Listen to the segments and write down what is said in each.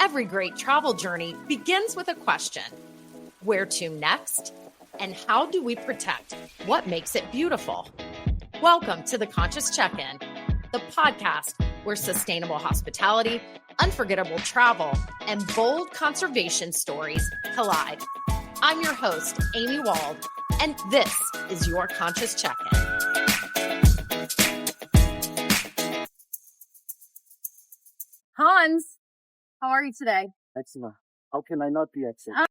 Every great travel journey begins with a question. Where to next? And how do we protect what makes it beautiful? Welcome to the Conscious Check-In, the podcast where sustainable hospitality, unforgettable travel, and bold conservation stories collide. I'm your host, Amy Wald, and this is your Conscious Check-In. Hans, how are you today? Excellent. How can I not be excellent?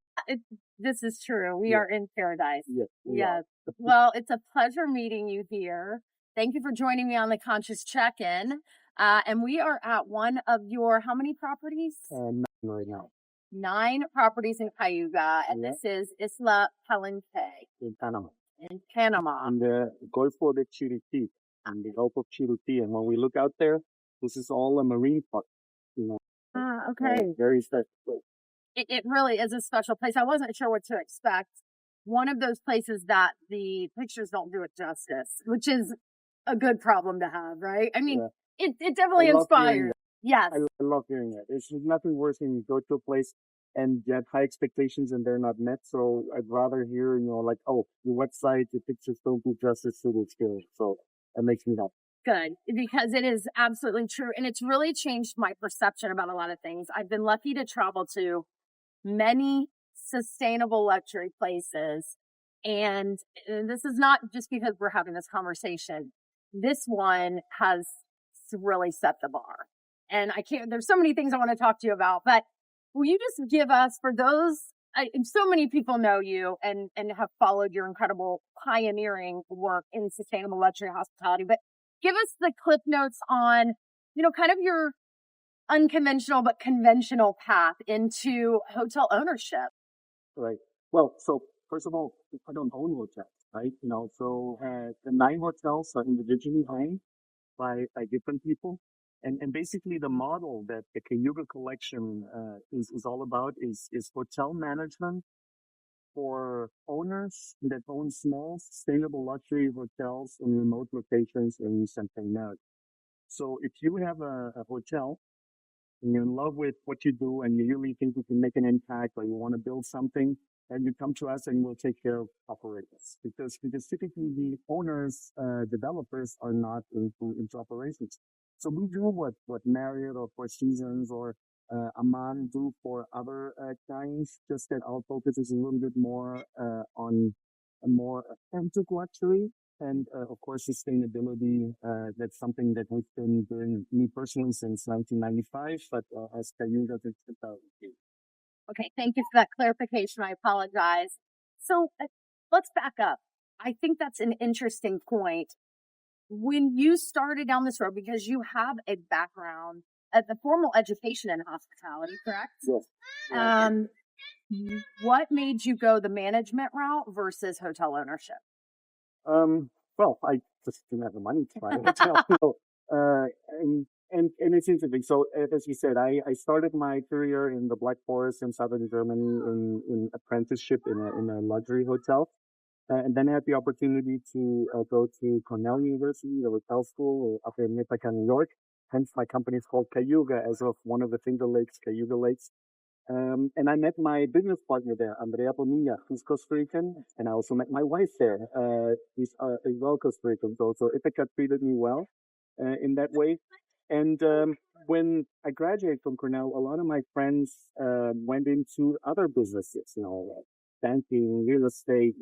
This is true. We are in paradise. Yes. Well, it's a pleasure meeting you here. Thank you for joining me on the Conscious Check-In. And we are at one of your, how many properties? 9 right now. 9 properties in Cayuga. And this is Isla Palenque. In Panama. In Panama. On the Gulf of the Chiriquí. And the Gulf of Chiriquí. And when we look out there, this is all a marine park. Okay. Very special place. It really is a special place. I wasn't sure what to expect. One of those places that the pictures don't do it justice, which is a good problem to have, right? I mean, it definitely inspires. Yes. I love hearing it. It's nothing worse when you go to a place and you have high expectations and they're not met. So I'd rather hear, like, oh, your website, your pictures don't do justice to the experience. So that makes me happy. Good, because it is absolutely true. And it's really changed my perception about a lot of things. I've been lucky to travel to many sustainable luxury places. And this is not just because we're having this conversation. This one has really set the bar. And there's so many things I want to talk to you about, but will you just give us, for those, so many people know you and have followed your incredible pioneering work in sustainable luxury hospitality, but give us the clip notes on, kind of your unconventional but conventional path into hotel ownership. Right. Well, so first of all, I don't own hotels, right? So the 9 hotels are individually owned by different people. And basically the model that the Cayuga Collection is all about is hotel management for owners that own small, sustainable luxury hotels in remote locations in Central America. So if you have a hotel and you're in love with what you do and you really think you can make an impact or you want to build something, then you come to us and we'll take care of operations. Because typically the owners, developers are not into operations. So we do what Marriott or Four Seasons or Aman do for other clients, just that our focus is a little bit more on a more authentic luxury and of course sustainability. That's something that we've been doing, me personally, since 1995, but as Cayuga since 2008. Okay, thank you for that clarification. I apologize. So let's back up. I think that's an interesting point. When you started down this road, because you have a background at the formal education in hospitality, correct? Yes. What made you go the management route versus hotel ownership? Well, I just didn't have the money to buy a hotel. And it's interesting. So as you said, I started my career in the Black Forest in southern Germany in apprenticeship in a luxury hotel. And then I had the opportunity to go to Cornell University, the hotel school up in Ithaca, New York. Hence, my company is called Cayuga, as of one of the Finger Lakes, Cayuga Lakes. And I met my business partner there, Andrea Bonilla, who's Costa Rican. And I also met my wife there. She's as well Costa Rican. So Ithaca treated me well in that way. And when I graduated from Cornell, a lot of my friends went into other businesses, banking, real estate,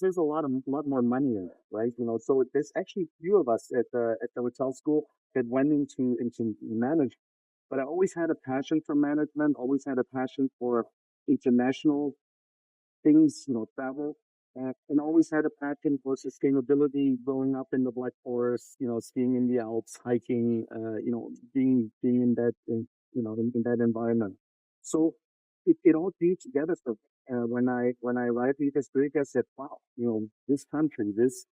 there's a lot more money in it, right? So there's actually few of us at the hotel school that went into management. But I always had a passion for management, always had a passion for international things, travel, and always had a passion for sustainability. Growing up in the Black Forest, skiing in the Alps, hiking, being in that, in that environment. So it all came together for me. When I arrived in Costa Rica, I said, wow, this country, this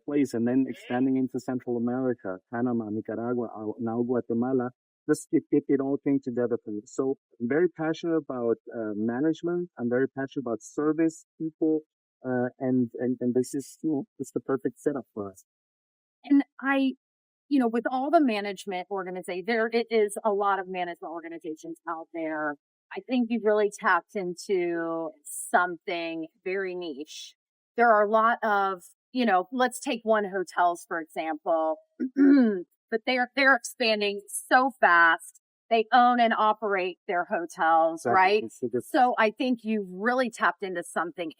place, and then expanding into Central America, Panama, Nicaragua, now Guatemala, it all came together for me. So I'm very passionate about management. I'm very passionate about service, people, and this is, it's the perfect setup for us. And I with all the management organizations, it is a lot of management organizations out there. I think you've really tapped into something very niche. There are a lot of, let's take one hotels, for example, but they're expanding so fast. They own and operate their hotels, right? So I think you've really tapped into something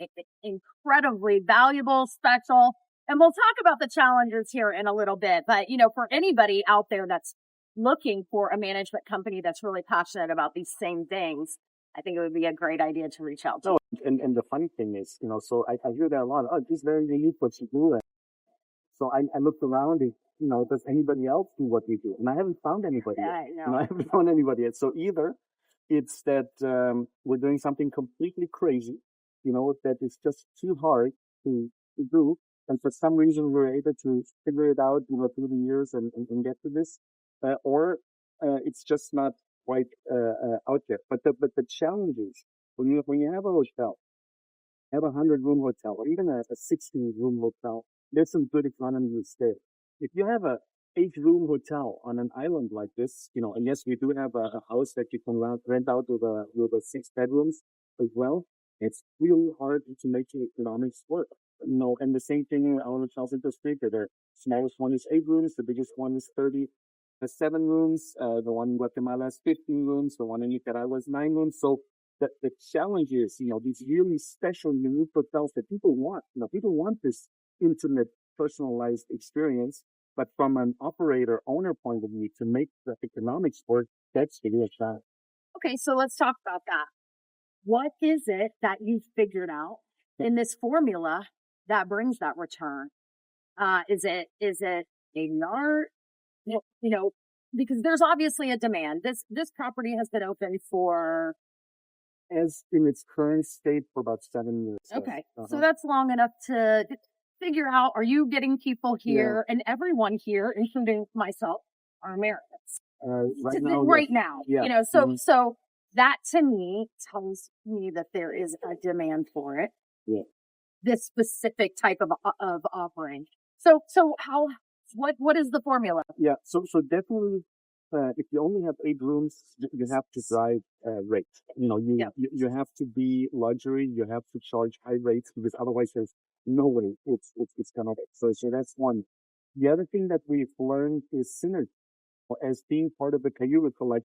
incredibly valuable, special. And we'll talk about the challenges here in a little bit. But, for anybody out there that's looking for a management company that's really passionate about these same things, I think it would be a great idea to reach out to. No, and the funny thing is, so I hear that a lot. Oh, this is very unique what you do. So I looked around and, does anybody else do what we do? And I haven't found anybody yet. I haven't found anybody yet. So either it's that we're doing something completely crazy, that is just too hard to do. And for some reason, we're able to figure it out, through the years and get to this. Or it's just not quite out there. But the challenge is when you have a hotel, have a 100-room hotel, or even a 60-room hotel, there's some good economy of scale. If you have a 8-room hotel on an island like this, and yes, we do have a house that you can rent out with the 6 bedrooms as well. It's really hard to make the economics work. And the same thing in our hotels in Costa Rica. The smallest one is 8 rooms, the biggest one is 7 rooms. The one in Guatemala is 15 rooms. The one in Nicaragua is 9 rooms. So the challenge is, these really special, unique hotels that people want. People want this intimate, personalized experience. But from an operator, owner point of view, to make the economics work, that's the real challenge. Okay, so let's talk about that. What is it that you've figured out in this formula that brings that return? Is it ADR? Because there's obviously a demand. This property has been open for, as in its current state, for about 7 years. Okay, so that's long enough to figure out, are you getting people here? And everyone here, including myself, are Americans. Right now. Yeah. So that to me tells me that there is a demand for it. Yeah. This specific type of offering. So what is the formula? Yeah. So definitely, if you only have 8 rooms, you have to drive rate. You have to be luxury. You have to charge high rates, because otherwise there's no way it's gonna work. So that's one. The other thing that we've learned is synergy. As being part of the Cayuga Collection,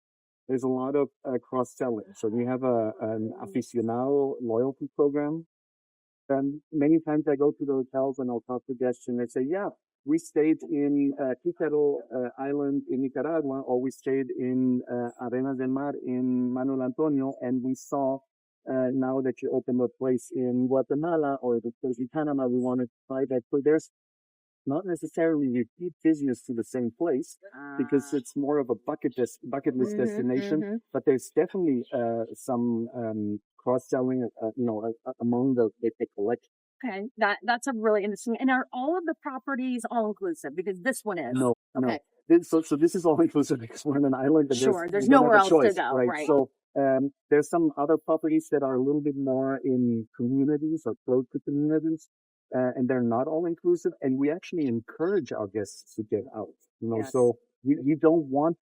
there's a lot of cross-selling. So we have an aficionado loyalty program. And many times I go to the hotels and I'll talk to guests and they say, yeah, we stayed in Quintero Island in Nicaragua, or we stayed in Arenas del Mar in Manuel Antonio, and we saw now that you opened a place in Guatemala or the place in Panama, we wanted to try that. So there's not necessarily repeat business to the same place, because it's more of a bucket list destination. But there's definitely some cross-selling, among the collection. Okay, that's a really interesting. And are all of the properties all inclusive? Because this one is. No. So this is all inclusive because we're on an island. And there's nowhere else to go. Right. So there's some other properties that are a little bit more in communities or close to communities. And they're not all inclusive, and we actually encourage our guests to get out. So you don't want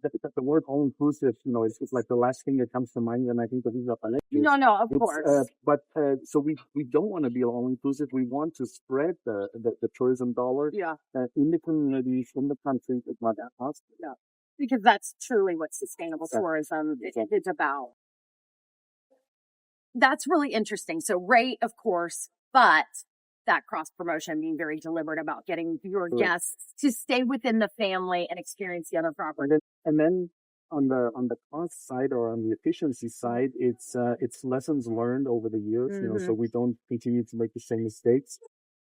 the word all inclusive. It's like the last thing that comes to mind when I think of Isla Palenque. No, of course. But so we don't want to be all inclusive. We want to spread the tourism dollar. In the communities, in the country, it's not that possible. Yeah, because that's truly what sustainable tourism is about. That's really interesting. So rate, of course, but that cross promotion, being very deliberate about getting your guests to stay within the family and experience the other property. And then on the cost side or on the efficiency side, it's lessons learned over the years. So we don't continue to make the same mistakes.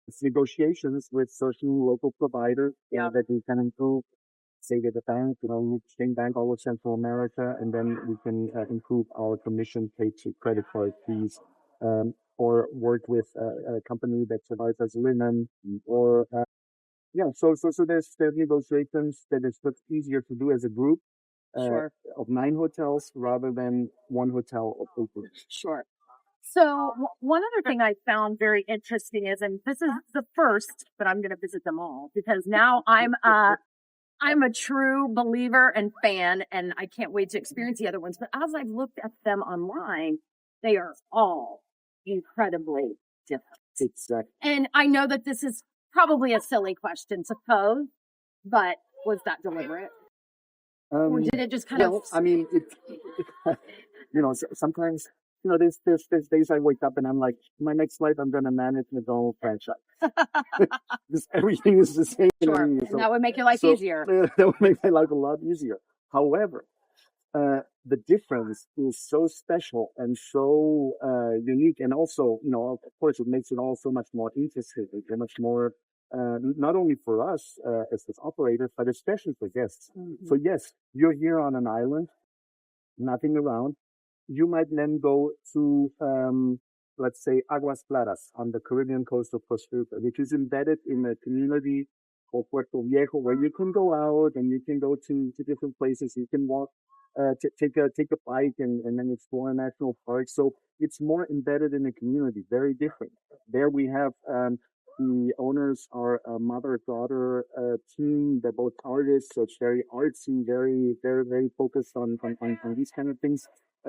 It's negotiations with certain local providers that we can improve. Say with the bank, exchange bank all of Central America, and then we can improve our commission paid to credit card fees. Or work with a company that provides us linen, or so there's negotiations that is much easier to do as a group of 9 hotels rather than one hotel of 8 rooms. Sure. So one other thing I found very interesting is, and this is the first, but I'm going to visit them all because now I'm I'm a true believer and fan, and I can't wait to experience the other ones. But as I've looked at them online, they are all incredibly different. Exactly. And I know that this is probably a silly question to pose, but was that deliberate? Or did it just kind of... I mean, sometimes, there's days I wake up and I'm like, my next life, I'm going to manage McDonald's franchise. Just everything is the same. Sure. And that would make your life easier. That would make my life a lot easier. However, the difference is so special and so unique, and also, of course, it makes it all so much more interesting and much more, not only for us as operators, but especially for guests. Mm-hmm. So yes, you're here on an island, nothing around. You might then go to, let's say, Aguas Claras on the Caribbean coast of Costa Rica, which is embedded in a community called Puerto Viejo, where you can go out and you can go to different places. You can walk, take a bike and then explore a national park. So it's more embedded in the community, very different. There we have, the owners are a mother-daughter team. They're both artists, so it's very artsy, very, very, very focused on these kind of things.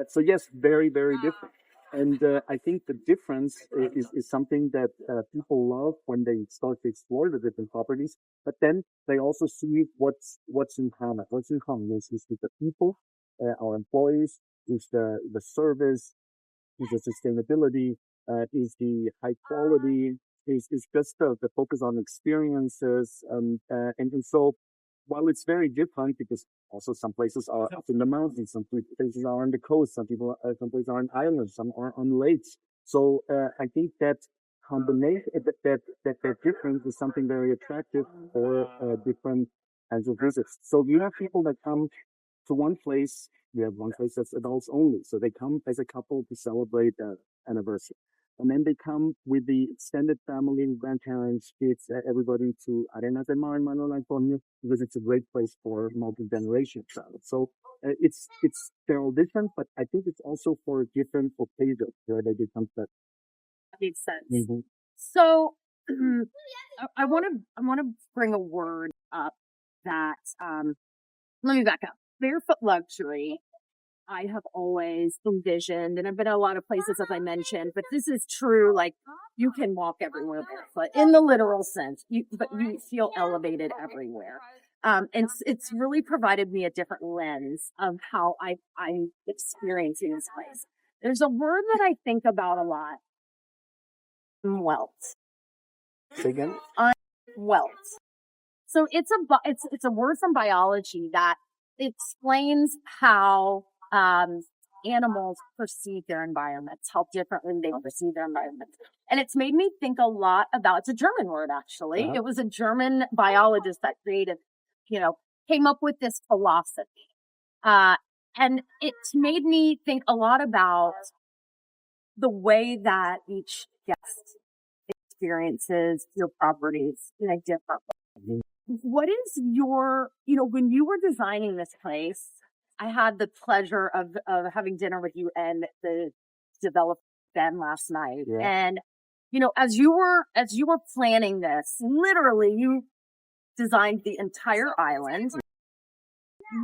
So yes, very, very different. And I think the difference is something that people love when they start to explore the different properties. But then they also see what's in common. What's in common is the people, our employees, is the service, is the sustainability, is the high quality, is just the focus on experiences. And so while it's very different, because also some places are up in the mountains, some places are on the coast, some places are on islands, some are on lakes. So I think that combination, that difference is something very attractive for different kinds of visits. So you have people that come to one place. We have one place that's adults only, so they come as a couple to celebrate the anniversary. And then they come with the extended family, grandparents, kids, everybody to Arenas de Mar in Manuel Antonio, because it's a great place for multi-generation travel. So they're all different, but I think it's also for different occasions where they become that. Makes sense. Mm-hmm. So I want to bring a word up that, let me back up. Barefoot luxury, I have always envisioned, and I've been to a lot of places, as I mentioned, but this is true. Like, you can walk everywhere barefoot in the literal sense, but you feel elevated everywhere. And it's really provided me a different lens of how I'm experiencing this place. There's a word that I think about a lot. Unwelt. Say again? Unwelt. So it's a word from biology that explains how animals perceive their environments, how differently they perceive their environments. And it's made me think a lot about, it's a German word, actually. Uh-huh. It was a German biologist that came up with this philosophy. And it's made me think a lot about the way that each guest experiences your properties in a different way. What is your, when you were designing this place, I had the pleasure of having dinner with you and the developer Ben last night. Yeah. And, as you were planning this, literally you designed the entire island.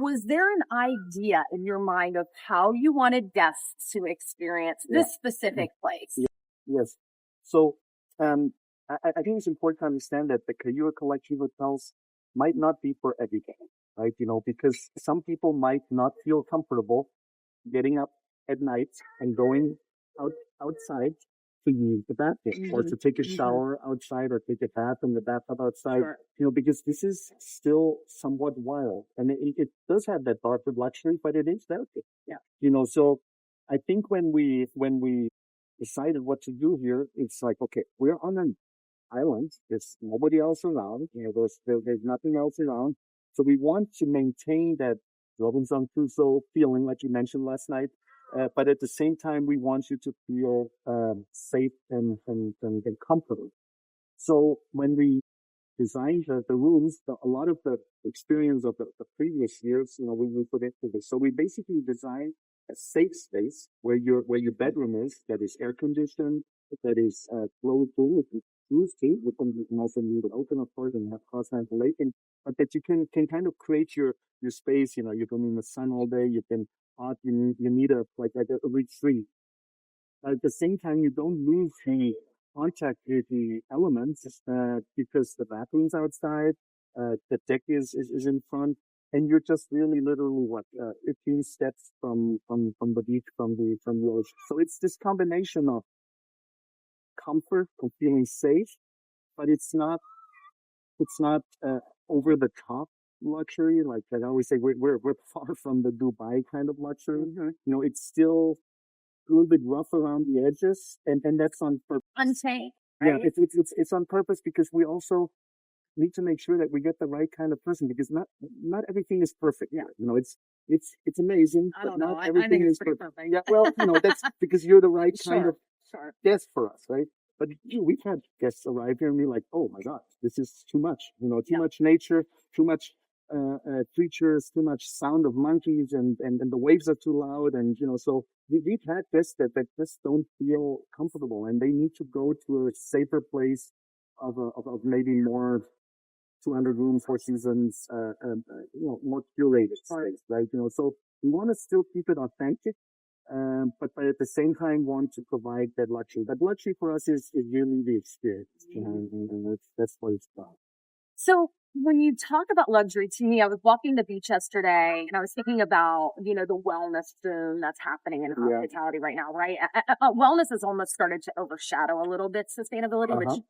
Was there an idea in your mind of how you wanted guests to experience this specific place? Yes. So, I think it's important to understand that the Cayuga Collection hotels might not be for everybody, right? Because some people might not feel comfortable getting up at night and going outside to use the bathroom or to take a shower outside or take a bath in the bathtub outside, because this is still somewhat wild. And it does have that thought of luxury, but it is delicate. Yeah. So I think when we decided what to do here, it's like, okay, we're on an island. There's nobody else around. There's nothing else around. So we want to maintain that Robinson Crusoe feeling, like you mentioned last night. But at the same time, we want you to feel safe and comfortable. So when we designed the rooms, a lot of the experience of the previous years, we put into this. So we basically designed a safe space where your bedroom is, that is air conditioned, that is closed door, cruise too. You can also leave it open, of course, and have cross-country lake, but that you can kind of create your space. You know, you can be in the sun all day. You can you need a retreat. At the same time, you don't lose the contact with the elements because the bathroom's outside, the deck is in front, and you're just really literally 15 steps from the beach, from the ocean. So it's this combination of comfort, of feeling safe, but it's not over the top luxury. Like I always say, we're far from the Dubai kind of luxury. You know, it's still a little bit rough around the edges, and that's on purpose. Unsafe, Yeah, right? it's on purpose because we also need to make sure that we get the right kind of person, because not everything is perfect. Yeah. You know, it's amazing, I but don't know. not I everything think it's is pretty perfect. perfect. Yeah, well, you know, that's because you're the right kind of Sure. guest for us, right? But we've had guests arrive here and be like, "Oh my God, this is too much. You know, too Yeah. much nature, too much creatures, too much sound of monkeys, and the waves are too loud." And you know, so we've had guests that just don't feel comfortable, and they need to go to a safer place of maybe more 200 room, Four Seasons, you know, more curated space, right? You know, so we want to still keep it authentic, but at the same time want to provide that luxury. That luxury for us is really the experience, you know, and that's what it's about. So when you talk about luxury, to me, I was walking the beach yesterday and I was thinking about, you know, the wellness boom that's happening in hospitality right now, right? Wellness has almost started to overshadow a little bit sustainability, which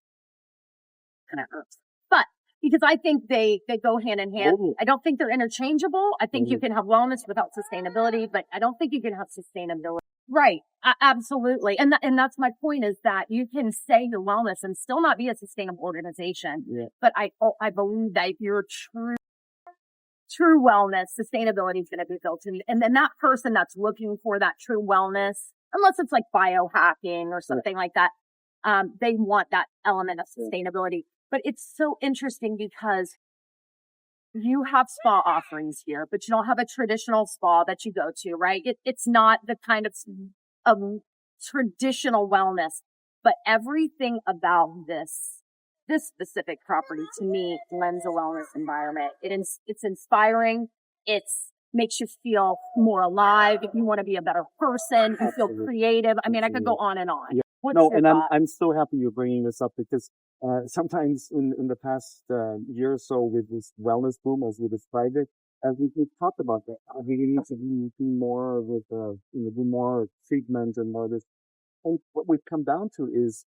kind of hurts. But because I think they go hand in hand. I don't think they're interchangeable. I think you can have wellness without sustainability, but I don't think you can have sustainability. Right. Absolutely. And that's my point, is that you can say your wellness and still not be a sustainable organization. Yeah. But I believe that if you're true wellness, sustainability is going to be built in. And then that person that's looking for that true wellness, unless it's like biohacking or something like that, they want that element of sustainability. But it's so interesting because you have spa offerings here, but you don't have a traditional spa that you go to, right? It's not the kind of traditional wellness, but everything about this specific property to me lends a wellness environment. It's inspiring. It's makes you feel more alive. If you want to be a better person, you feel creative. I mean, I could go on and on. Yeah. What's No, your and thought? I'm so happy you're bringing this up, because sometimes in the past year or so, with this wellness boom, as we described it, as we've talked about that, we need to do more with you know, do more treatment and more of this. And what we've come down to is,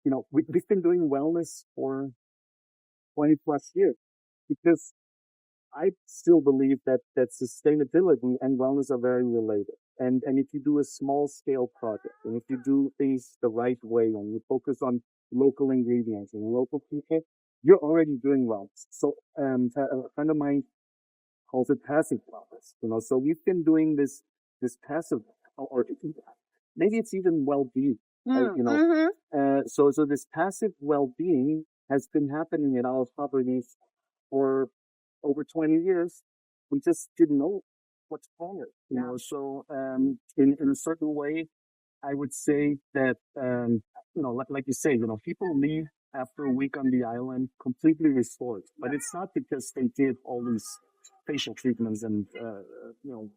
you know, we've been doing wellness for 20 plus years, because I still believe that sustainability and wellness are very related. And if you do a small scale project, and if you do things the right way, and you focus on local ingredients and local people, you're already doing wellness. So a friend of mine calls it passive wellness. You know, so we've been doing this passive, or maybe it's even well-being. You know, so this passive well-being has been happening in our properties for over 20 years. We just didn't know what to call it, you know. So in a certain way, I would say that you know, like you say, you know, people leave after a week on the island completely restored, but it's not because they did all these facial treatments and you know,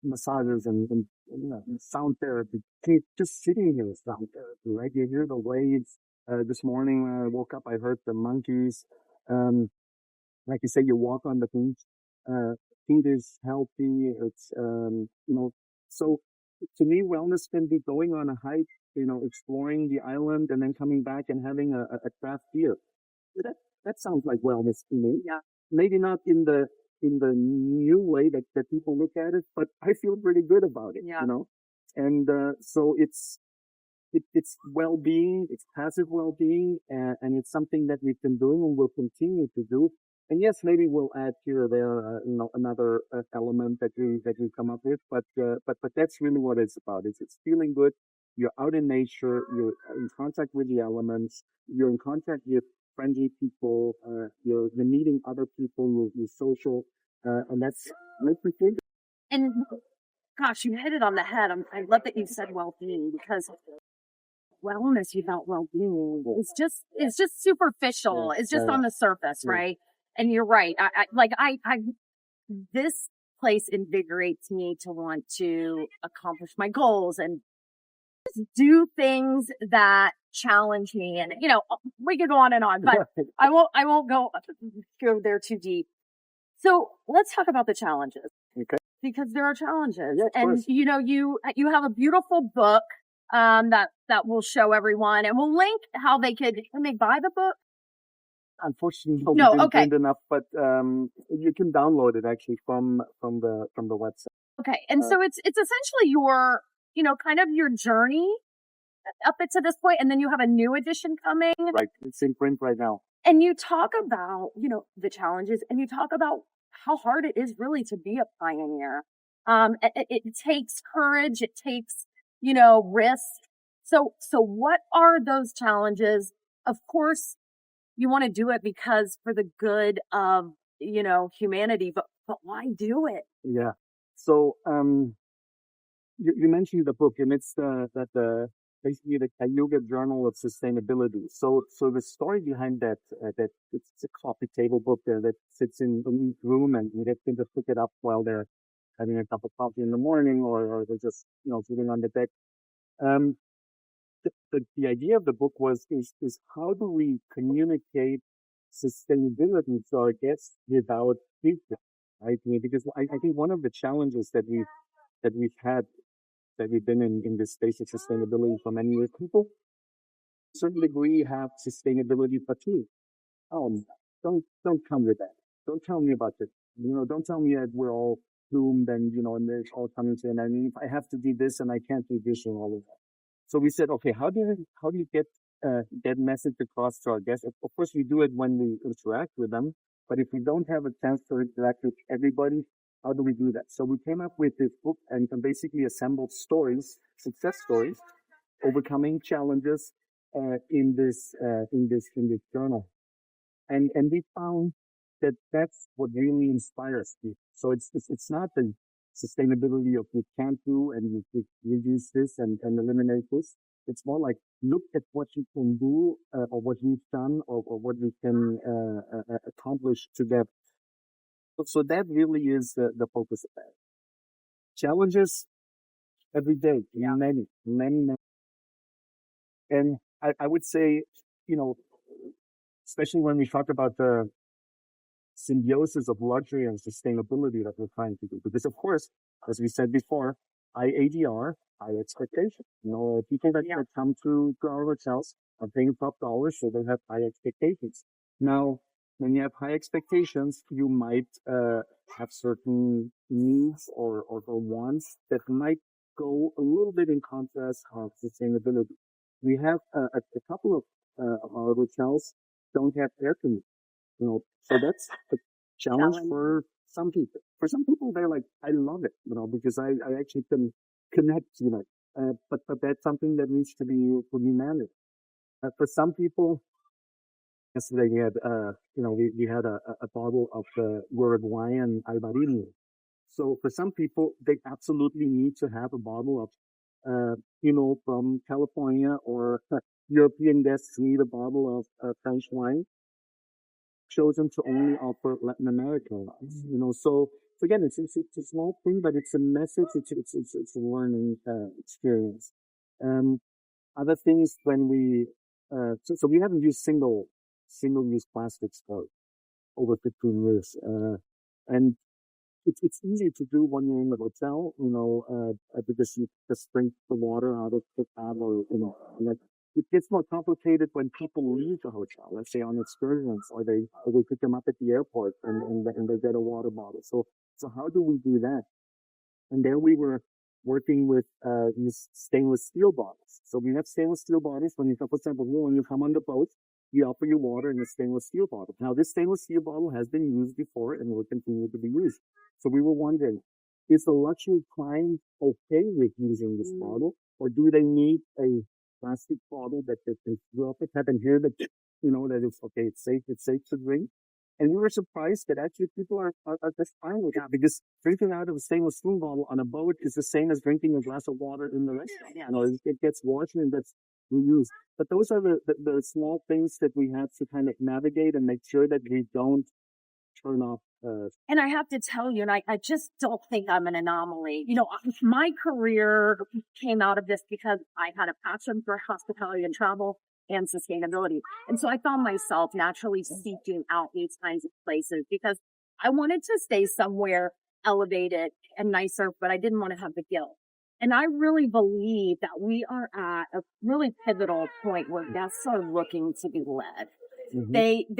massages and you know, sound therapy. Just sitting here is sound therapy, right? You hear the waves. This morning when I woke up, I heard the monkeys. Like you say, you walk on the beach. Food is healthy. It's you know, so to me, wellness can be going on a hike, you know, exploring the island, and then coming back and having a craft beer. That sounds like wellness to me. Yeah. Maybe not in the new way that people look at it, but I feel pretty good about it. Yeah. You know, and so it's well-being, it's passive well-being, and it's something that we've been doing and will continue to do. And yes, maybe we'll add here or there, you know, another element that we come up with, but that's really what it's about. It's feeling good. You're out in nature. You're in contact with the elements. You're in contact with friendly people. You're meeting other people. You're social, and that's makes me feel good. And gosh, you hit it on the head. I love that you said well-being, because wellness, without well-being. It's just superficial. It's just on the surface, right? And you're right. This place invigorates me to want to accomplish my goals and do things that challenge me. And, we could go on and on, but I won't go there too deep. So let's talk about the challenges. Okay. Because there are challenges. Yeah, and, you have a beautiful book, that we'll show everyone, and we'll link how can they buy the book? Unfortunately, no, we didn't okay. print enough, but you can download it actually from the website. Okay, and so it's essentially your, kind of your journey up to this point, and then you have a new edition coming. Right, it's in print right now. And you talk about, the challenges, and you talk about how hard it is really to be a pioneer. It takes courage, it takes, risk. So what are those challenges? Of course, you want to do it because for the good of, humanity, but why do it? Yeah. So, you mentioned the book, and it's basically the Cayuga Journal of Sustainability. So the story behind that it's a coffee table book that sits in each room, and they can just pick it up while they're having a cup of coffee in the morning, or they're just, sitting on the deck. The idea of the book is how do we communicate sustainability to our guests without fear, right? Because I think one of the challenges that we've had, that we've been in this space of sustainability for many years, people, to a certain degree, have sustainability fatigue. Oh, don't come with that. Don't tell me about it. Don't tell me that we're all doomed and, and it's all coming to an end. I mean, if I have to do this and I can't do this and all of that. So we said, okay, how do you get that message across to our guests? Of course, we do it when we interact with them, but if we don't have a chance to interact with everybody, how do we do that? So we came up with this book and basically assembled stories, success stories, overcoming challenges in this journal, and we found that that's what really inspires people. So it's not the sustainability of you can't do and you reduce this and eliminate this. It's more like, look at what you can do, or what you've done, or what you can accomplish together. So that really is the focus of that. Challenges every day, many. And I would say, especially when we talk about the symbiosis of luxury and sustainability that we're trying to do. Because of course, as we said before, high ADR, high expectation. People that come to our hotels are paying top dollars, so they have high expectations. Now, when you have high expectations, you might have certain needs or wants that might go a little bit in contrast of sustainability. We have a couple of our hotels don't have air conditioning. So that's a challenge for some people. For some people, they're like, I love it, because I actually can connect, but that's something that needs to be managed. For some people, yesterday we had, we had a bottle of the Uruguayan Albarino. So for some people, they absolutely need to have a bottle of, from California, or European guests need a bottle of French wine, chosen to only offer Latin America wines. So again, it's a small thing, but it's a message. It's a learning experience. Other things when we so we haven't used single use plastics for over 15 years, and it's easy to do when you're in the hotel, because you just drink the water out of the tap, or like. It gets more complicated when people leave the hotel, let's say on excursions, or they pick them up at the airport and they get a water bottle. So how do we do that? And there we were working with these stainless steel bottles. So we have stainless steel bottles. For example, when you come on the boat, we offer you water in a stainless steel bottle. Now, this stainless steel bottle has been used before and will continue to be used. So we were wondering, is the luxury client okay with using this bottle, or do they need a plastic bottle that they can fill up the tap and hear that, that it's okay, it's safe to drink? And we were surprised that actually people are just fine with that, because drinking out of a stainless steel bottle on a boat is the same as drinking a glass of water in the restaurant. It gets washed, and that's reuse. But those are the small things that we have to kind of navigate and make sure that we don't turn off. And I have to tell you, and I just don't think I'm an anomaly. My career came out of this because I had a passion for hospitality and travel and sustainability. And so I found myself naturally seeking out these kinds of places because I wanted to stay somewhere elevated and nicer, but I didn't want to have the guilt. And I really believe that we are at a really pivotal point where guests are looking to be led. Mm-hmm.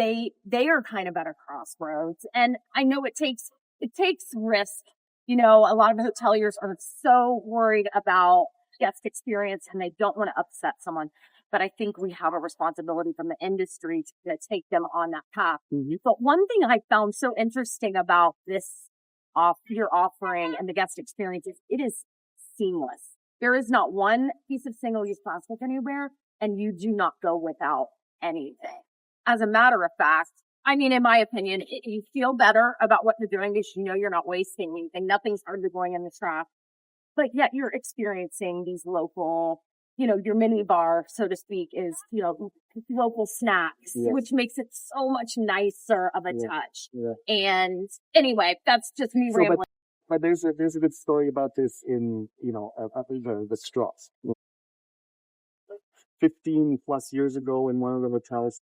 They are kind of at a crossroads. And I know it takes risk. A lot of hoteliers are so worried about guest experience and they don't want to upset someone. But I think we have a responsibility from the industry to take them on that path. Mm-hmm. But one thing I found so interesting about your offering and the guest experience is it is seamless. There is not one piece of single-use plastic anywhere, and you do not go without anything. As a matter of fact, in my opinion, you feel better about what you're doing because you're not wasting anything. Nothing's hardly going in the trash. But yet you're experiencing these local, your mini bar, so to speak, is, local snacks, yes, which makes it so much nicer of a touch. Yeah. And anyway, that's just me rambling. But there's a good story about this in, the straws. 15 plus years ago in one of the hotels,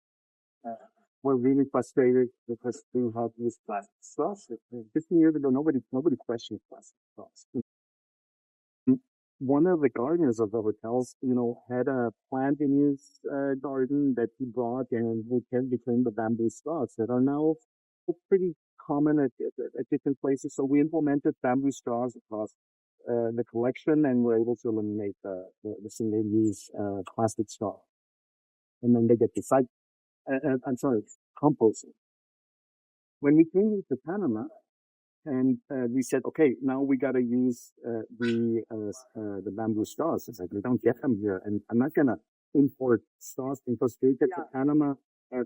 we're really frustrated because we had these plastic straws. 15 years ago, nobody questioned plastic straws. One of the gardeners of the hotels, had a plant in his garden that he brought and he became the bamboo straws that are now pretty common at different places. So we implemented bamboo straws across the collection and we're able to eliminate the single-use plastic straw. And then they get recycled. Composting. When we came to Panama, and we said, okay, now we got to use the bamboo straws. It's like we don't get them here, and I'm not gonna import straws in Costa Rica to Panama.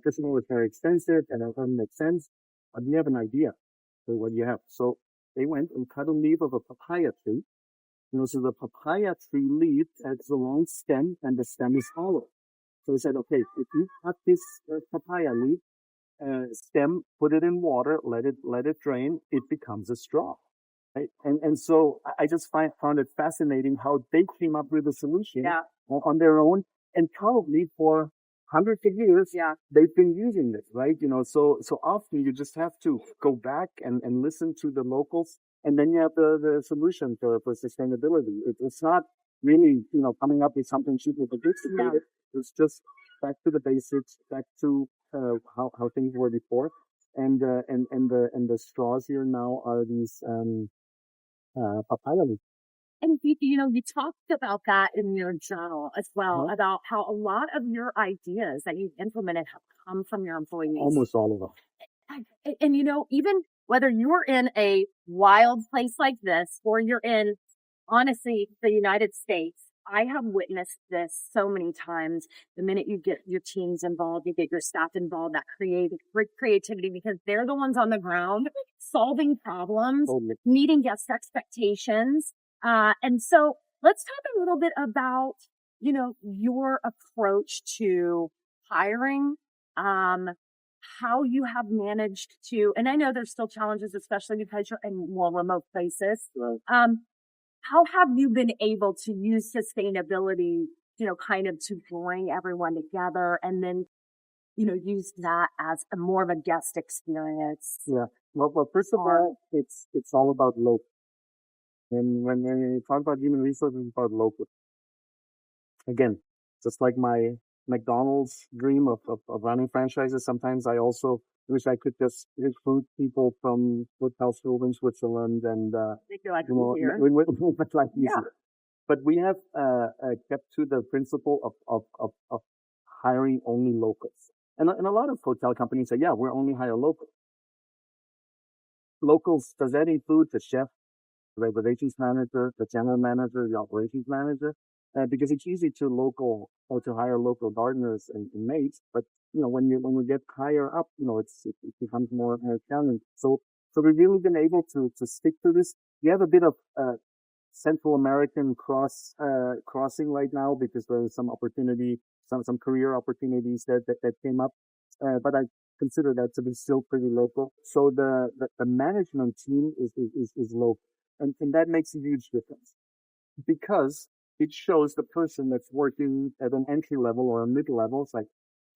First of all, it's very expensive, and it doesn't make sense. But we have an idea. So what do you have? So they went and cut a leaf of a papaya tree. So the papaya tree leaf has a long stem, and the stem is hollow. So we said, okay, if you cut this papaya leaf stem, put it in water, let it drain, it becomes a straw. Right? And so I just found it fascinating how they came up with a solution on their own, and probably for hundreds of years they've been using this, right? So often you just have to go back and listen to the locals, and then you have the solution for sustainability. It's not really, coming up with something cheap and sophisticated. It's just back to the basics, back to how things were before, and the straws here now are these papaya-leaf. And you talked about that in your journal as well, about how a lot of your ideas that you've implemented have come from your employees. Almost all of them. And even whether you're in a wild place like this or you're in, honestly, the United States, I have witnessed this so many times. The minute you get your teams involved, you get your staff involved, that creativity, because they're the ones on the ground solving problems, meeting guest expectations. And so let's talk a little bit about, your approach to hiring, how you have managed to, and I know there's still challenges, especially because you're in more remote places. How have you been able to use sustainability, kind of to bring everyone together and then, use that as more of a guest experience? Yeah. Well, first of all, it's all about local. And when you talk about human resources, it's about local. Again, just like my McDonald's dream of running franchises, sometimes I also wish I could just recruit people from hotels in Switzerland and, make your life easier. Make life easier. Yeah. But we have, kept to the principle of hiring only locals. And a lot of hotel companies say, yeah, we're only hire locals. Locals, does that include the chef, the reservations manager, the general manager, the operations manager? Because it's easy to hire local gardeners and maids, but when we get higher up, it becomes more challenging. So we've really been able to stick to this. We have a bit of Central American crossing right now because there's some opportunity, some career opportunities that came up. But I consider that to be still pretty local. So the management team is local. And that makes a huge difference because it shows the person that's working at an entry level or a mid level. It's like,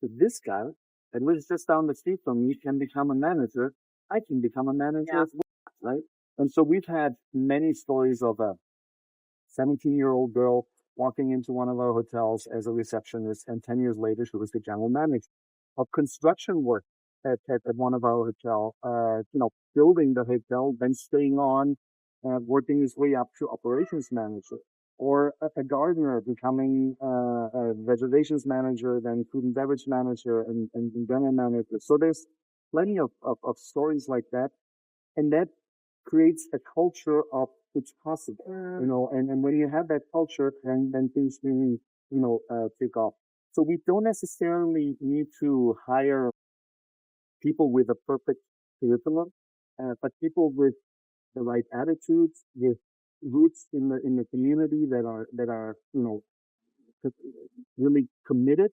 this guy that lives just down the street from me can become a manager. I can become a manager as well, right? And so we've had many stories of a 17-year-old girl walking into one of our hotels as a receptionist, and 10 years later, she was the general manager of construction work at one of our hotel, building the hotel, then staying on, working his way up to operations manager, or a gardener becoming a reservations manager, then food and beverage manager, and general manager. So there's plenty of stories like that. And that creates a culture of it's possible, and when you have that culture, then things really, take off. So we don't necessarily need to hire people with a perfect curriculum, but people with the right attitudes, with roots in the community that are really committed.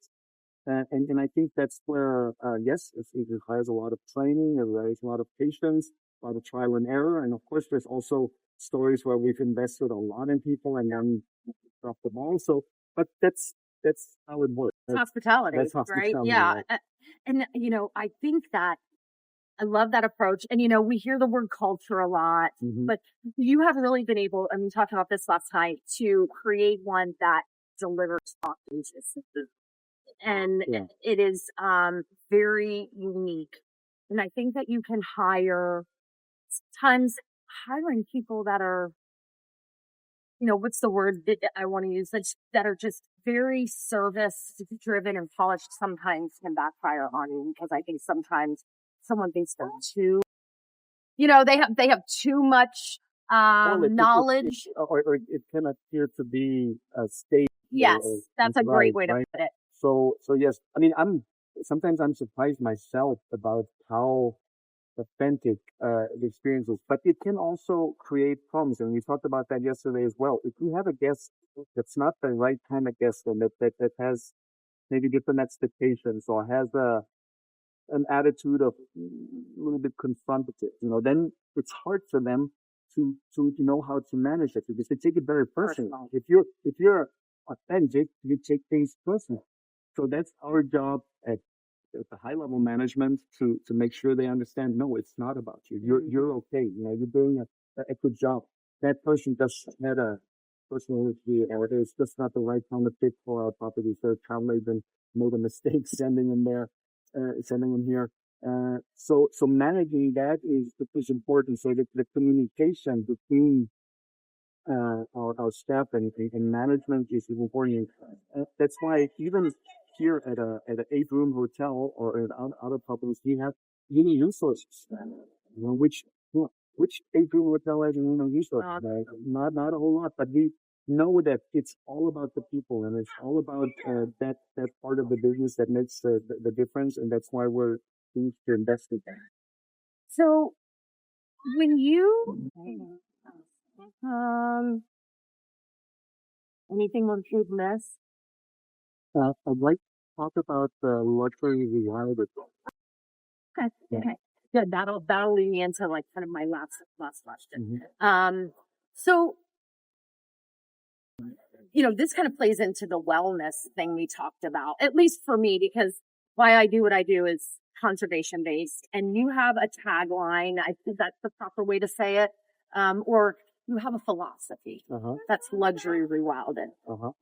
And I think that's where, yes, it requires a lot of training, it requires a lot of patience, a lot of trial and error. And of course, there's also stories where we've invested a lot in people and then dropped the ball. So, but that's how it works. Hospitality, That's right? hospitality, Yeah. right? And, I think that I love that approach. And, we hear the word culture a lot, Mhm. but you have really been able, I mean, talking about this last night, to create one that delivers authenticity. And Yeah. it is very unique. And I think that you can sometimes hiring people that are, what's the word that I want to use, that are just very service driven and polished, sometimes can backfire on you, because I think sometimes someone thinks they're too, they have too much knowledge. Or it can appear to be a state. Yes, that's a great way to right? put it. So yes, I mean, sometimes I'm surprised myself about how authentic the experience is, but it can also create problems. And we talked about that yesterday as well. If you have a guest that's not the right kind of guest, and that has maybe different expectations or has an attitude of a little bit confrontative, then it's hard for them to know how to manage it because they take it very personally. If you're authentic, you take things personally. So that's our job at the high level management to make sure they understand. No, it's not about you. You're okay. You're doing a good job. That person just had a personality, or it's just not the right kind of fit for our property. So probably been made a mistake sending him there, sending him here. So managing that is important. So that the communication between our staff and management is important. That's why even here at an 8-room hotel or at other properties, we have human resources. Which 8-room hotel has human resources? Not a whole lot, but we know that it's all about the people, and it's all about that part of the business that makes the difference, and that's why we're pleased to invest in that. So when you anything you'd miss? I'd like to talk about the luxury Rewilded. Okay. Yeah. Okay. Good. That'll lead me into like kind of my last question. Mm-hmm. So this kind of plays into the wellness thing we talked about, at least for me, because why I do what I do is conservation based, and you have a tagline. I think that's the proper way to say it. Or you have a philosophy that's luxury rewilded.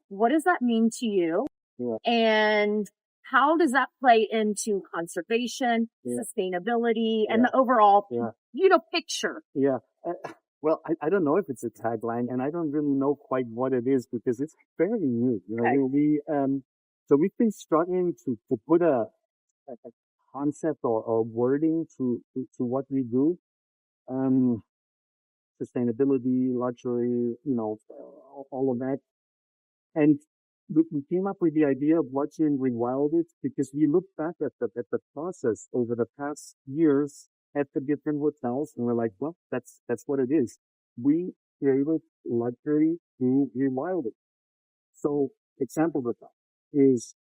What does that mean to you? Yeah. And how does that play into conservation, sustainability, and the overall, picture? Yeah. Well, I don't know if it's a tagline, and I don't really know quite what it is because it's fairly new. So we've been struggling to put a concept or wording to what we do. Sustainability, luxury, all of that. And we came up with the idea of luxury and Rewilded because we looked back at the process over the past years at the different hotels, and we're like, well, that's what it is. We created luxury through Rewilded. So example of that is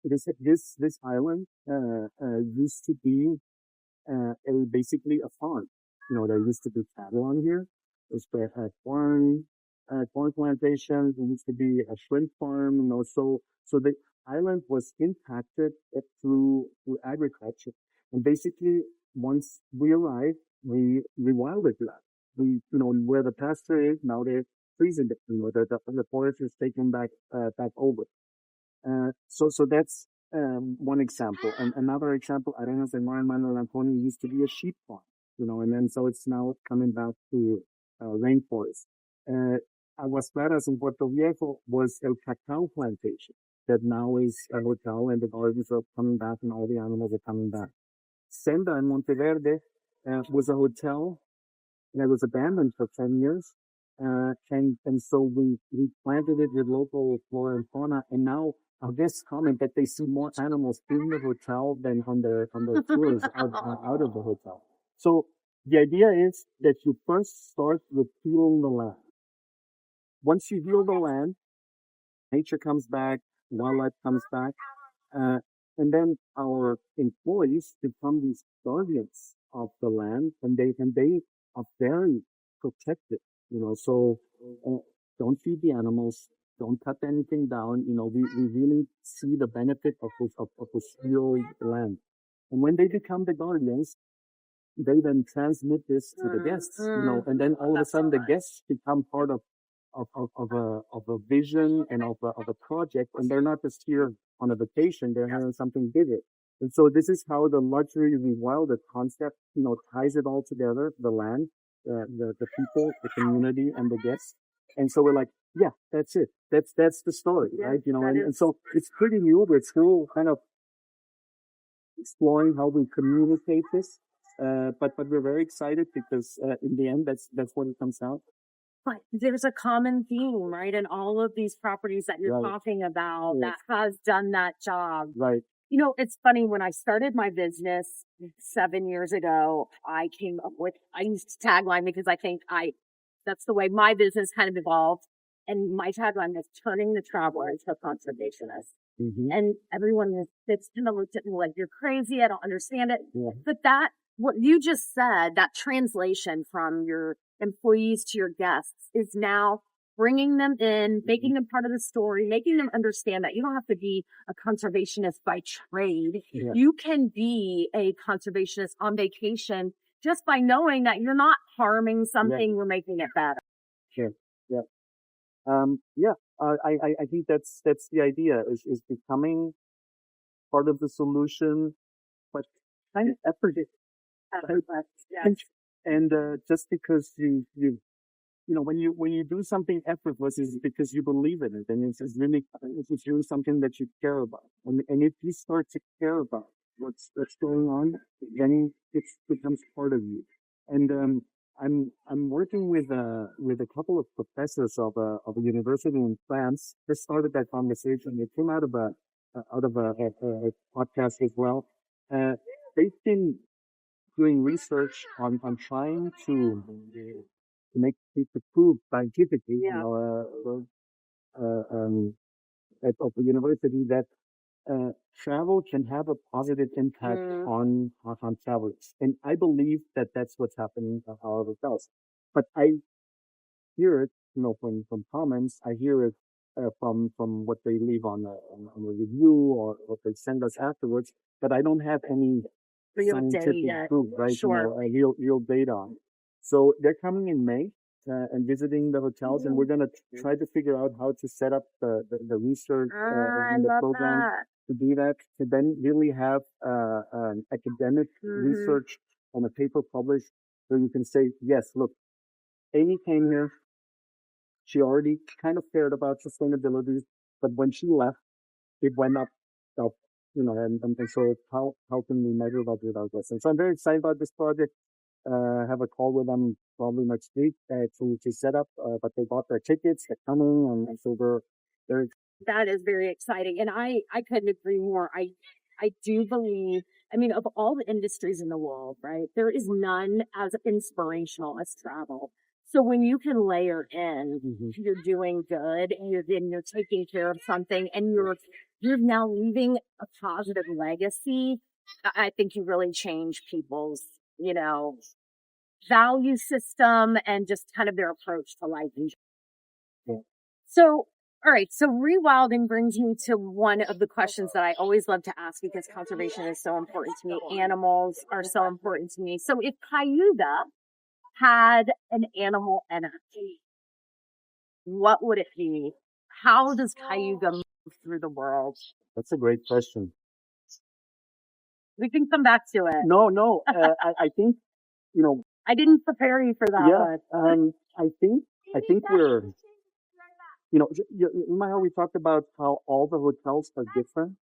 it is this island used to be basically a farm. There used to be cattle on here. There's corn plantations. There used to be a shrimp farm. So the island was impacted through agriculture. And basically, once we arrived, we rewilded that. Where the pasture is now, they're freezing it. The forest is taken back over. So that's one example. And another example, Arenas de Mar and Manuel Antonio used to be a sheep farm, and then so it's now coming back to rainforest. Aguas Claras in Puerto Viejo was El Cacao plantation that now is a hotel, and the gardens are coming back and all the animals are coming back. Senda in Monteverde was a hotel and it was abandoned for 10 years. And so we planted it with local flora and fauna. And now our guests comment that they see more animals in the hotel than on their tours out of the hotel. So the idea is that you first start with healing the land. Once you heal the land, nature comes back, wildlife comes back, and then our employees become these guardians of the land, and they are very protected. So don't feed the animals, don't cut anything down. We really see the benefit of this healed land. And when they become the guardians, they then transmit this to the guests, and then all of a sudden the guests become part of a vision and of a project, and they're not just here on a vacation, they're having something bigger. And so this is how the luxury rewilded concept, ties it all together, the land, the people, the community, and the guests. And so we're like, yeah, that's it. That's the story, right? And so it's pretty new. We're still kind of exploring how we communicate this. But we're very excited because in the end, that's what it comes out. But there's a common theme, right? In all of these properties that you're talking about that has done that job. Right. It's funny, when I started my business 7 years ago, I came up with, I used tagline because I think that's the way my business kind of evolved. And my tagline was turning the traveler into a conservationist. Mm-hmm. And everyone that's kind of looked at me like, you're crazy. I don't understand it. Yeah. But what you just said, that translation from your employees to your guests is now bringing them in, making them part of the story, making them understand that you don't have to be a conservationist by trade. Yeah. You can be a conservationist on vacation just by knowing that you're not harming something, we're making it better. Sure. Yeah. I think that's the idea is becoming part of the solution, but kind of effort. Yes. And just because when you do something effortless, is because you believe in it, and it's really something that you care about. And if you start to care about what's going on, then it becomes part of you. And I'm working with a couple of professors of a university in France. They started that conversation. It came out of a podcast as well. They've been doing research on trying to make people prove scientifically, at the university that travel can have a positive impact on travelers, and I believe that that's what's happening at our hotels. But I hear it, from comments. I hear it from what they leave on a review or what they send us afterwards. But I don't have any scientific proof, right? Sure. Real data on it. So they're coming in May and visiting the hotels, and we're going to try to figure out how to set up the research in the program to do that, to then really have an academic research on a paper published, so you can say, yes, look, Amy came here. She already kind of cared about sustainability, but when she left, it went up, and so how can we measure that with our guests? And so I'm very excited about this project. Have a call with them probably next week to set up, but they bought their tickets, they're coming, and so they're. That is very exciting. And I couldn't agree more. I do believe, of all the industries in the world, right, there is none as inspirational as travel. So when you can layer in, Mhm. you're doing good and you're taking care of something and you're now leaving a positive legacy. I think you really change people's, value system and just kind of their approach to life. Yeah. So, all right. So rewilding brings me to one of the questions that I always love to ask because conservation is so important to me. Animals are so important to me. So if Cayuga had an animal energy, what would it be? How does Cayuga move through the world? That's a great question. We can come back to it. No, I think, I didn't prepare you for that one. I think we're, you remember how we talked about how all the hotels are different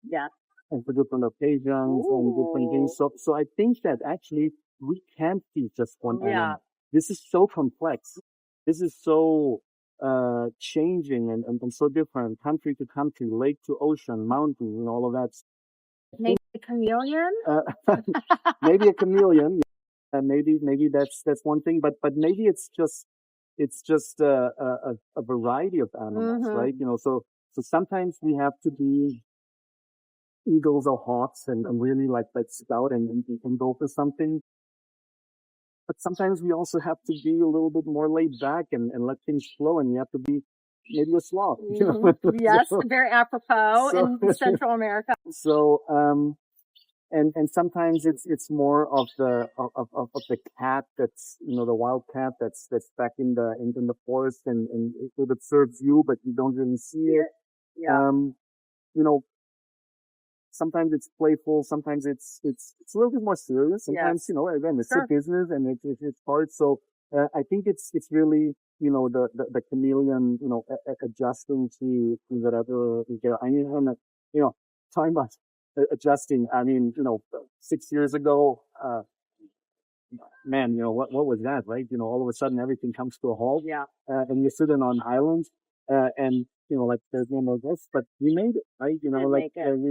Yeah. and for different occasions and different things. So I think that actually we can't be just one animal. This is so complex. This is so changing and so different, country to country, lake to ocean, mountain, and all of that. Maybe a chameleon? Maybe a chameleon. Maybe that's one thing, but maybe it's just a variety of animals, right? So sometimes we have to be eagles or hawks and really like scout and go for something. But sometimes we also have to be a little bit more laid back and let things flow, and you have to be maybe a sloth. Yes, very apropos in Central America. So, and sometimes it's more of the cat that's, the wild cat that's back in the forest and it observes you, but you don't really see it. Yeah. Sometimes it's playful, sometimes it's a little bit more serious. Sometimes, again, it's a business and it's hard. So, I think it's really, the chameleon, adjusting to whatever you get. I mean, talking about adjusting. I mean, 6 years ago, man, what was that, right? All of a sudden everything comes to a halt. Yeah. And you're sitting on islands, and like there's no more this, but we made it, right? We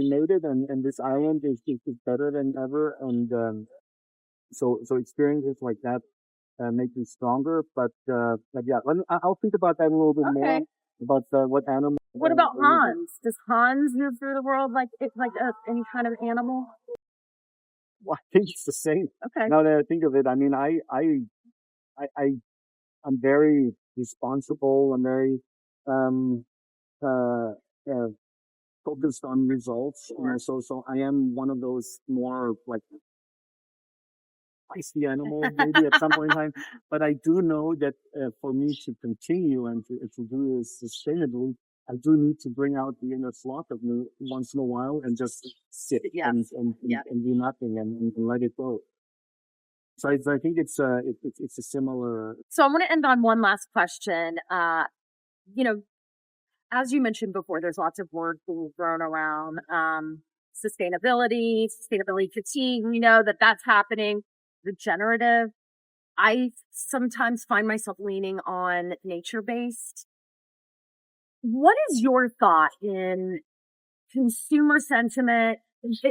made it, and this island is better than ever, and so experiences like that make me stronger. But yeah, I'll think about that a little bit more about what animal. What about Hans? Does Hans move through the world like any kind of animal? Well, I think it's the same. Okay. Now that I think of it, I mean, I'm very responsible. I'm very uh, uh, focused on results. So I am one of those more like feisty animals maybe at some point in time. But I do know that for me to continue and to do this sustainably, I do need to bring out the inner sloth of me once in a while and just sit and do nothing and let it go. So I think it's a similar. So I want to end on one last question. As you mentioned before, there's lots of words being thrown around. Sustainability fatigue. We know that that's happening. Regenerative. I sometimes find myself leaning on nature-based. What is your thought in consumer sentiment,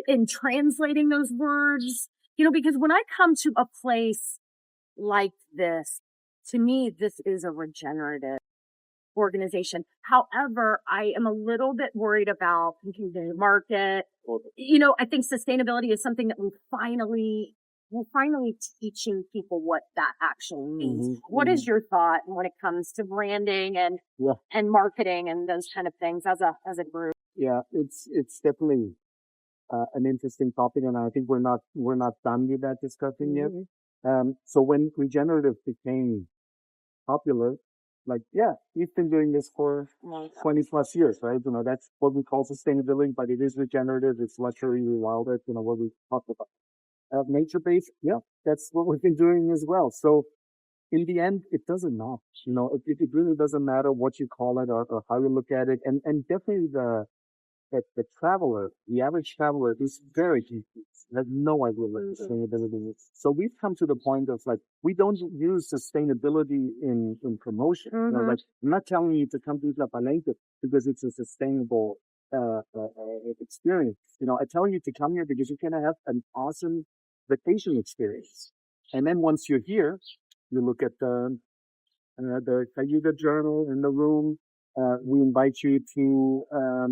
in translating those words? Because when I come to a place like this, to me, this is a regenerative organization. However, I am a little bit worried about the market. I think sustainability is something that we're finally teaching people what that actually means. Mm-hmm, What is your thought when it comes to branding and marketing and those kind of things as a group? Yeah, it's definitely an interesting topic, and I think we're not done with that discussion yet. So when regenerative became popular, we've been doing this for 20 plus years, right? That's what we call sustainability, but it is regenerative. It's luxury, rewilded, what we talked about. Nature-based, that's what we've been doing as well. So in the end, it doesn't matter. It really doesn't matter what you call it or how you look at it. And definitely the traveler, the average traveler is very confused. Has no idea what sustainability is. So we've come to the point of we don't use sustainability in promotion. I'm not telling you to come to Isla Palenque because it's a sustainable experience. I tell you to come here because you're going to have an awesome vacation experience. And then once you're here, You look at the Cayuga Journal in the room. We invite you to uh,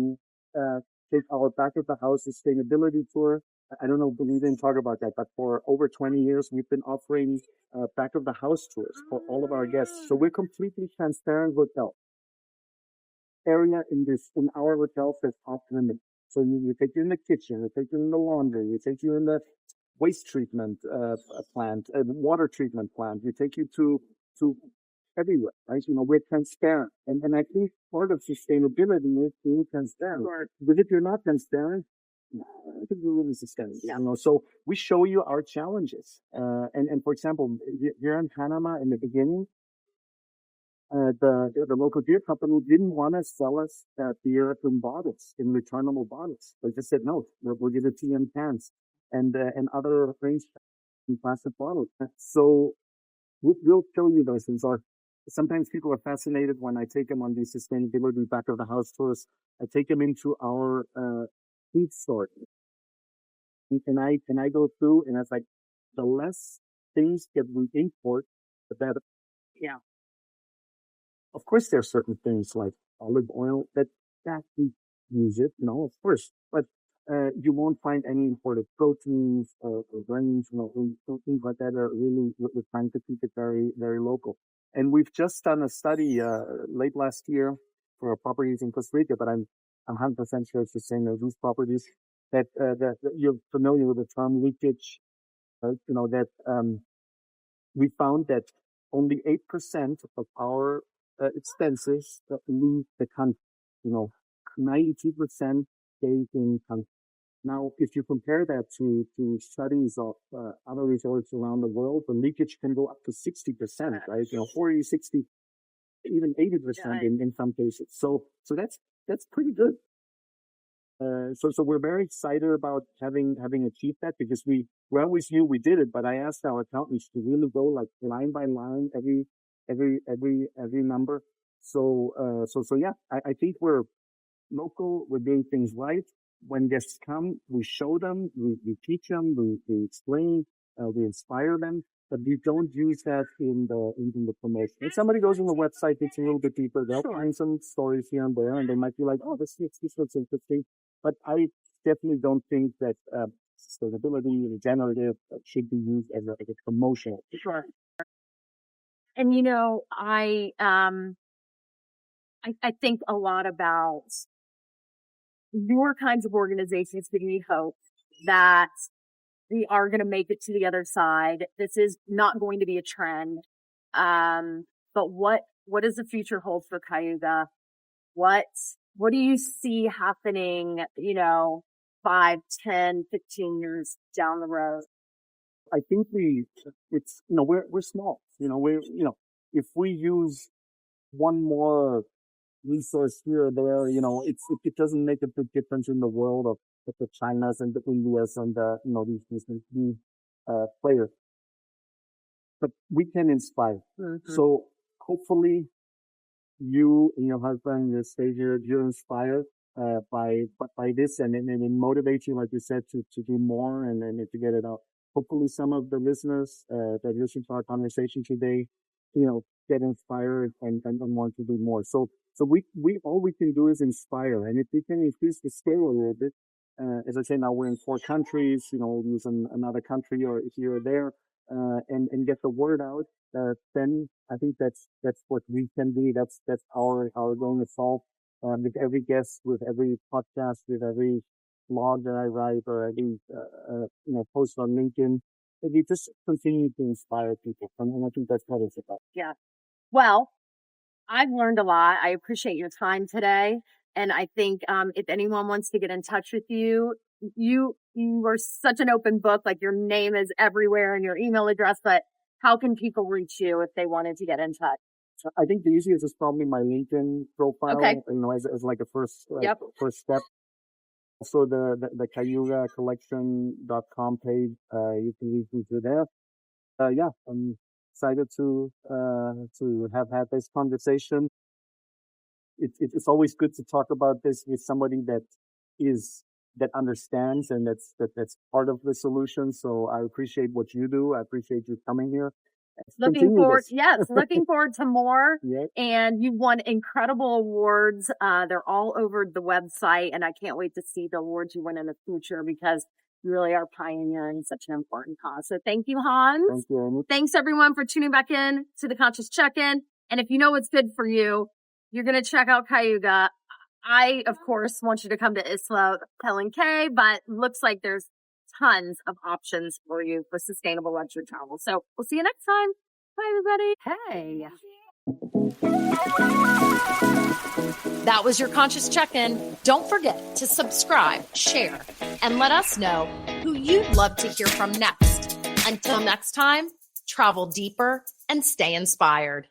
take our back of the house sustainability tour. I don't know, we didn't talk about that, but for over 20 years, we've been offering back of the house tours for all of our guests. So we're completely transparent hotel. Area in our hotels that's off limit. So we take you in the kitchen, we take you in the laundry, we take you in the waste treatment plant, water treatment plant. We take you to everywhere, right? We're transparent, and I think part of sustainability is being transparent. Sure. Because if you're not transparent, I think you're really sustainable. Yeah. So we show you our challenges, and for example, here in Panama in the beginning, the local beer company didn't want to sell us beer in bottles, in returnable bottles. They just said no, we'll give it to you in cans and other things in plastic bottles. So we'll show you those things. Or sometimes people are fascinated when I take them on these sustainability back of the house tours. I take them into our feed store, and I go through, and it's like the less things that we import, the better. Yeah. Of course, there are certain things like olive oil that we use it, of course, but you won't find any imported proteins or grains, things like that are really, we're trying to keep it very, very local. And we've just done a study late last year for properties in Costa Rica, but I'm 100% sure it's the same as these properties that you're familiar with the term leakage. That we found that only 8% of our expenses that leave the country. 92% stays in country. Now, if you compare that to studies of other resorts around the world, the leakage can go up to 60%, right? 40, 60, even 80% in some cases. So that's pretty good. So we're very excited about having achieved that, because we always knew we did it, but I asked our accountants to really go like line by line, every number. So yeah, I think we're local. We're doing things right. When guests come, we show them, we teach them, we explain, we inspire them, but we don't use that in the promotion. If somebody goes on the website, it's a little bit deeper, they'll find some stories here and there, and they might be like, oh, this looks interesting. But I definitely don't think that sustainability, regenerative, should be used as a promotion. Sure. And I think a lot about your kinds of organizations giving me hope that we are going to make it to the other side. This is not going to be a trend. But what does the future hold for Cayuga? What do you see happening, 5, 10, 15 years down the road? I think we're small. If we use one more resource here or there, it doesn't make a big difference in the world of the Chinas and the Indias and these players. But we can inspire. Mm-hmm. So hopefully you and your husband, your stay here, you're inspired by this, and it motivates you, like you said, to do more and to get it out. Hopefully some of the listeners that listen to our conversation today, get inspired and want to do more. So we all we can do is inspire, and if we can increase the scale a little bit, as I say, now we're in 4 countries, use another country or here or there, and get the word out, then I think that's what we can do. That's our goal to solve, with every guest, with every podcast, with every blog that I write, or every, post on LinkedIn. If you just continue to inspire people. And I think that's what it's about. Yeah. Well, I've learned a lot. I appreciate your time today. And I think, if anyone wants to get in touch with you, you are such an open book, like your name is everywhere and your email address, but how can people reach you if they wanted to get in touch? I think the easiest is probably my LinkedIn profile, okay, as like a first step. Also the Cayuga Collection.com page, you can reach me through there. I'm excited to have had this conversation. It's always good to talk about this with somebody that understands and that's part of the solution. So I appreciate what you do. I appreciate you coming here, Looking Continue forward, this. yes, looking forward to more. Yeah. And you've won incredible awards. They're all over the website, and I can't wait to see the awards you win in the future because you really are pioneering such an important cause. So thank you, Hans. Thank you, Amy. Thanks everyone for tuning back in to the Conscious Check-In. And if you know what's good for you, you're going to check out Cayuga. I, of course, want you to come to Isla Palenque, but looks like there's tons of options for you for sustainable luxury travel. So we'll see you next time. Bye, everybody. Hey. That was your Conscious Check-In. Don't forget to subscribe, share, and let us know who you'd love to hear from next. Until next time, travel deeper and stay inspired.